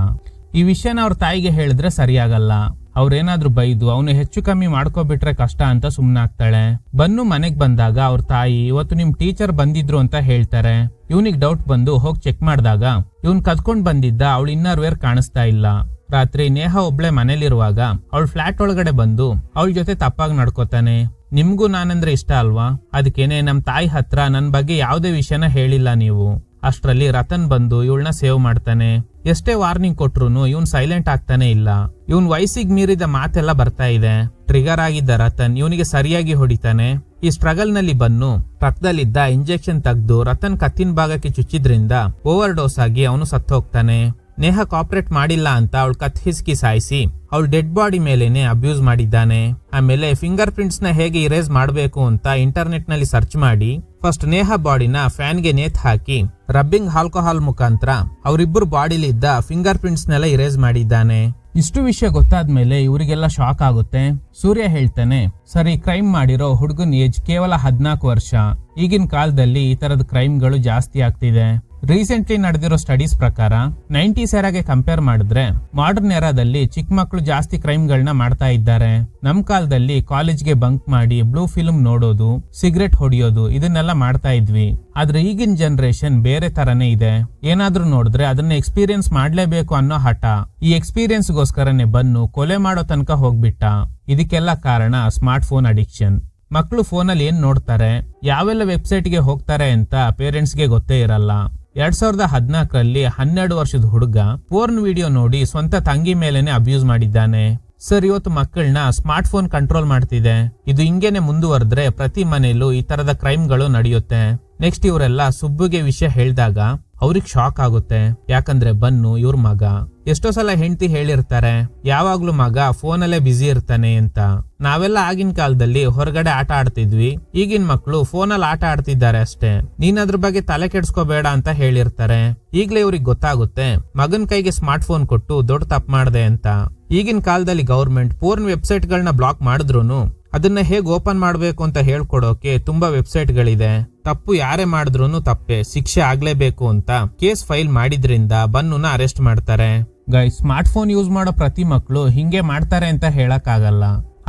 ಈ ವಿಷಯನ ಅವ್ರ ತಾಯಿಗೆ ಹೇಳಿದ್ರೆ ಸರಿಯಾಗಲ್ಲ. ಅವ್ರೇನಾದ್ರೂ ಬೈದು ಅವನು ಹೆಚ್ಚು ಕಮ್ಮಿ ಮಾಡ್ಕೋಬಿಟ್ರೆ ಕಷ್ಟ ಅಂತ ಸುಮ್ನಾಗ್ತಾಳೆ. ಬನ್ನು ಮನೆಗ್ ಬಂದಾಗ ಅವ್ರ ತಾಯಿ ಇವತ್ತು ನಿಮ್ ಟೀಚರ್ ಬಂದಿದ್ರು ಅಂತ ಹೇಳ್ತಾರೆ. ಇವನಿಗೆ ಡೌಟ್ ಬಂದು ಹೋಗಿ ಚೆಕ್ ಮಾಡಿದಾಗ ಇವನ್ ಕದ್ಕೊಂಡ್ ಬಂದಿದ್ದ ಅವಳು ಇನ್ನರ್ ವೇರ್ ಕಾಣಿಸ್ತಾ ಇಲ್ಲ. ರಾತ್ರಿ ನೇಹಾ ಒಬ್ಳೆ ಮನೇಲಿರುವಾಗ ಅವಳ ಫ್ಲಾಟ್ ಒಳಗಡೆ ಬಂದು ಅವಳ ಜೊತೆ ತಪ್ಪಾಗಿ ನಡ್ಕೋತಾನೆ. ನಿಮ್ಗೂ ನಾನಂದ್ರೆ ಇಷ್ಟ ಅಲ್ವಾ, ಅದಕ್ಕೇನೆ ನಮ್ ತಾಯಿ ಹತ್ರ ನನ್ ಬಗ್ಗೆ ಯಾವ್ದೇ ವಿಷಯನ ಹೇಳಿಲ್ಲ ನೀವು. ಅಷ್ಟ್ರಲ್ಲಿ ರತನ್ ಬಂದು ಇವಳನ್ನ ಸೇವ್ ಮಾಡ್ತಾನೆ. ಎಷ್ಟೇ ವಾರ್ನಿಂಗ್ ಕೊಟ್ರು ಇವನ್ ಸೈಲೆಂಟ್ ಆಗ್ತಾನೆ ಇಲ್ಲ. ಇವನ್ ವಯಸ್ಸಿಗೆ ಮೀರಿದ ಮಾತೆಲ್ಲ ಬರ್ತಾ ಇದೆ. ಟ್ರಿಗರ್ ಆಗಿದ್ದ ರತನ್ ಇವನಿಗೆ ಸರಿಯಾಗಿ ಹೊಡಿತಾನೆ. ಈ ಸ್ಟ್ರಗಲ್ ನಲ್ಲಿ ಬನ್ನು ರಕ್ತದಲ್ಲಿದ್ದ ಇಂಜೆಕ್ಷನ್ ತೆಗೆದು ರತನ್ ಕತ್ತಿನ ಭಾಗಕ್ಕೆ ಚುಚ್ಚಿದ್ರಿಂದ ಓವರ್ ಡೋಸ್ ಆಗಿ ಅವನು ಸತ್ತು ಹೋಗ್ತಾನೆ. ನೇಹಾ ಕಾಪರೇಟ್ ಮಾಡಿಲ್ಲ ಅಂತ ಅವಳು ಕತ್ ಹಿಸ್ಕಿ ಸಾಯಿಸಿ ಅವಳು ಡೆಡ್ ಬಾಡಿ ಮೇಲೇನೆ ಅಬ್ಯೂಸ್ ಮಾಡಿದ್ದಾನೆ. ಆಮೇಲೆ ಫಿಂಗರ್ ಪ್ರಿಂಟ್ಸ್ ನ ಹೇಗೆ ಇರೇಸ್ ಮಾಡಬೇಕು ಅಂತ ಇಂಟರ್ನೆಟ್ ನಲ್ಲಿ ಸರ್ಚ್ ಮಾಡಿ ಫಸ್ಟ್ ನೇಹಾ ಬಾಡಿನ ಫ್ಯಾನ್ ಗೆ ನೇತ್ ಹಾಕಿ ರಬ್ಬಿಂಗ್ ಆಲ್ಕೋಹಾಲ್ ಮುಖಾಂತರ ಅವರಿಬ್ಬರು ಬಾಡಿಲಿ ಇದ್ದ ಫಿಂಗರ್ ಪ್ರಿಂಟ್ಸ್ ನೆಲ್ಲ ಇರೇಸ್ ಮಾಡಿದ್ದಾನೆ. ಇಷ್ಟು ವಿಷಯ ಗೊತ್ತಾದ್ಮೇಲೆ ಇವರಿಗೆಲ್ಲ ಶಾಕ್ ಆಗುತ್ತೆ. ಸೂರ್ಯ ಹೇಳ್ತಾನೆ, ಸರಿ ಕ್ರೈಮ್ ಮಾಡಿರೋ ಹುಡುಗನ್ ಏಜ್ ಕೇವಲ 14 ವರ್ಷ. ಈಗಿನ ಕಾಲದಲ್ಲಿ ಈ ತರದ ಕ್ರೈಮ್ಗಳು ಜಾಸ್ತಿ ಆಗ್ತಿದೆ. ರೀಸೆಂಟ್ಲಿ ನಡೆದಿರೋ ಸ್ಟಡೀಸ್ ಪ್ರಕಾರ 90s ಎರಾಗೆ ಕಂಪೇರ್ ಮಾಡಿದ್ರೆ ಮಾಡರ್ನ್ ಎರಾದಲ್ಲಿ ಚಿಕ್ಕ ಮಕ್ಕಳು ಜಾಸ್ತಿ ಕ್ರೈಮ್ಗಳನ್ನ ಮಾಡ್ತಾ ಇದ್ದಾರೆ. ನಮ್ ಕಾಲದಲ್ಲಿ ಕಾಲೇಜ್ಗೆ ಬಂಕ್ ಮಾಡಿ ಬ್ಲೂ ಫಿಲ್ಮ್ ನೋಡೋದು, ಸಿಗರೆಟ್ ಹೊಡಿಯೋದು ಇದನ್ನೆಲ್ಲ ಮಾಡ್ತಾ ಇದ್ವಿ. ಆದ್ರೆ ಈಗಿನ ಜನರೇಷನ್ ಬೇರೆ ತರನೇ ಇದೆ. ಏನಾದ್ರೂ ನೋಡಿದ್ರೆ ಅದನ್ನ ಎಕ್ಸ್ಪೀರಿಯನ್ಸ್ ಮಾಡ್ಲೇಬೇಕು ಅನ್ನೋ ಹಠ. ಈ ಎಕ್ಸ್ಪೀರಿಯನ್ಸ್ ಗೋಸ್ಕರನೇ ಬನ್ನು ಕೊಲೆ ಮಾಡೋ ತನಕ ಹೋಗ್ಬಿಟ್ಟ. ಇದಕ್ಕೆಲ್ಲ ಕಾರಣ ಸ್ಮಾರ್ಟ್ ಫೋನ್ ಅಡಿಕ್ಷನ್. ಮಕ್ಕಳು ಫೋನಲ್ಲಿ ಏನ್ ನೋಡ್ತಾರೆ, ಯಾವೆಲ್ಲ ವೆಬ್ಸೈಟ್ಗೆ ಹೋಗ್ತಾರೆ ಅಂತ ಪೇರೆಂಟ್ಸ್ಗೆ ಗೊತ್ತೇ ಇರಲ್ಲ. 2014ರಲ್ಲಿ 12 ವರ್ಷದ ಹುಡುಗ ಪೋರ್ನ್ ವಿಡಿಯೋ ನೋಡಿ ಸ್ವಂತ ತಂಗಿ ಮೇಲೆನೆ ಅಬ್ಯೂಸ್ ಮಾಡಿದ್ದಾನೆ. ಸರ್, ಇವತ್ತು ಮಕ್ಕಳನ್ನ ಸ್ಮಾರ್ಟ್ ಫೋನ್ ಕಂಟ್ರೋಲ್ ಮಾಡ್ತಿದೆ. ಇದು ಹಿಂಗೇನೆ ಮುಂದುವರೆದ್ರೆ ಪ್ರತಿ ಮನೆಯಲ್ಲೂ ಈ ತರದ ಕ್ರೈಮ್ಗಳು ನಡೆಯುತ್ತೆ. ನೆಕ್ಸ್ಟ್ ಇವರೆಲ್ಲ ಸುಬ್ಬುಗೆ ವಿಷಯ ಹೇಳಿದಾಗ ಅವ್ರಿಗೆ ಶಾಕ್ ಆಗುತ್ತೆ. ಯಾಕಂದ್ರೆ ಬನ್ನು ಇವ್ರ ಮಗ. ಎಷ್ಟೋ ಸಲ ಹೆಂಡತಿ ಹೇಳಿರ್ತಾರೆ ಯಾವಾಗ್ಲೂ ಮಗ ಫೋನಲ್ಲೇ ಬ್ಯುಸಿ ಇರ್ತಾನೆ ಅಂತ. ನಾವೆಲ್ಲ ಆಗಿನ ಕಾಲದಲ್ಲಿ ಹೊರಗಡೆ ಆಟ ಆಡ್ತಿದ್ವಿ. ಈಗಿನ ಮಕ್ಕಳು ಫೋನಲ್ಲಿ ಆಟ ಆಡ್ತಿದ್ದಾರೆ ಅಷ್ಟೇ. ನೀನ್ ಅದ್ರ ಬಗ್ಗೆ ತಲೆ ಕೆಡ್ಸ್ಕೋಬೇಡ ಅಂತ ಹೇಳಿರ್ತಾರೆ. ಈಗ್ಲೇ ಇವ್ರಿಗೆ ಗೊತ್ತಾಗುತ್ತೆ ಮಗನ್ ಕೈಗೆ ಸ್ಮಾರ್ಟ್ ಫೋನ್ ಕೊಟ್ಟು ದೊಡ್ಡ ತಪ್ಪು ಮಾಡ್ದೆ ಅಂತ. ಈಗಿನ ಕಾಲದಲ್ಲಿ ಗವರ್ಮೆಂಟ್ ಪೋರ್ನ್ ವೆಬ್ಸೈಟ್ ಗಳನ್ನ ಬ್ಲಾಕ್ ಮಾಡಿದ್ರು ಅದನ್ನ ಹೇಗ್ ಓಪನ್ ಮಾಡ್ಬೇಕು ಅಂತ ಹೇಳ್ಕೊಡೋಕೆ ತುಂಬಾ ವೆಬ್ಸೈಟ್ ಗಳಿದೆ. ತಪ್ಪು ಯಾರೇ ಮಾಡಿದ್ರು ತಪ್ಪೆ, ಶಿಕ್ಷೆ ಆಗ್ಲೇಬೇಕು ಅಂತ ಕೇಸ್ ಫೈಲ್ ಮಾಡಿದ್ರಿಂದ ಬನ್ನುನ ಅರೆಸ್ಟ್ ಮಾಡ್ತಾರೆ. ಸ್ಮಾರ್ಟ್ ಫೋನ್ ಯೂಸ್ ಮಾಡೋ ಪ್ರತಿ ಮಕ್ಕಳು ಹಿಂಗೆ ಮಾಡ್ತಾರೆ ಅಂತ ಹೇಳಕ್ ಆಗಲ್ಲ.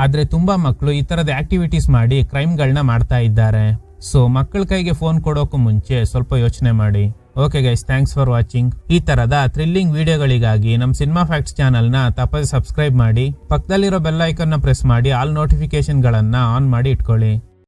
ಆದ್ರೆ ತುಂಬಾ ಮಕ್ಕಳು ಈ ತರದ ಆಕ್ಟಿವಿಟೀಸ್ ಮಾಡಿ ಕ್ರೈಮ್ಗಳನ್ನ ಮಾಡ್ತಾ ಇದ್ದಾರೆ. ಸೊ ಮಕ್ಕಳ ಕೈಗೆ ಫೋನ್ ಕೊಡೋಕು ಮುಂಚೆ ಸ್ವಲ್ಪ ಯೋಚನೆ ಮಾಡಿ. Okay guys, thanks for watching. ಈ ತರದ ಥ್ರಿಲ್ಲಿಂಗ್ ವಿಡಿಯೋಗಳಿಗಾಗಿ ನಮ್ಮ ಸಿನಿಮಾ ಫ್ಯಾಕ್ಟ್ಸ್ ಚಾನಲ್ ನ ತಪ್ಪದೆ ಸಬ್ಸ್ಕ್ರೈಬ್ ಮಾಡಿ. ಪಕ್ಕದಲ್ಲಿರೋ ಬೆಲ್ ಐಕಾನ್ ನ ಪ್ರೆಸ್ ಮಾಡಿ ಆಲ್ ನೋಟಿಫಿಕೇಶನ್ ಗಳನ್ನ ಆನ್ ಮಾಡಿ ಇಟ್ಕೊಳ್ಳಿ.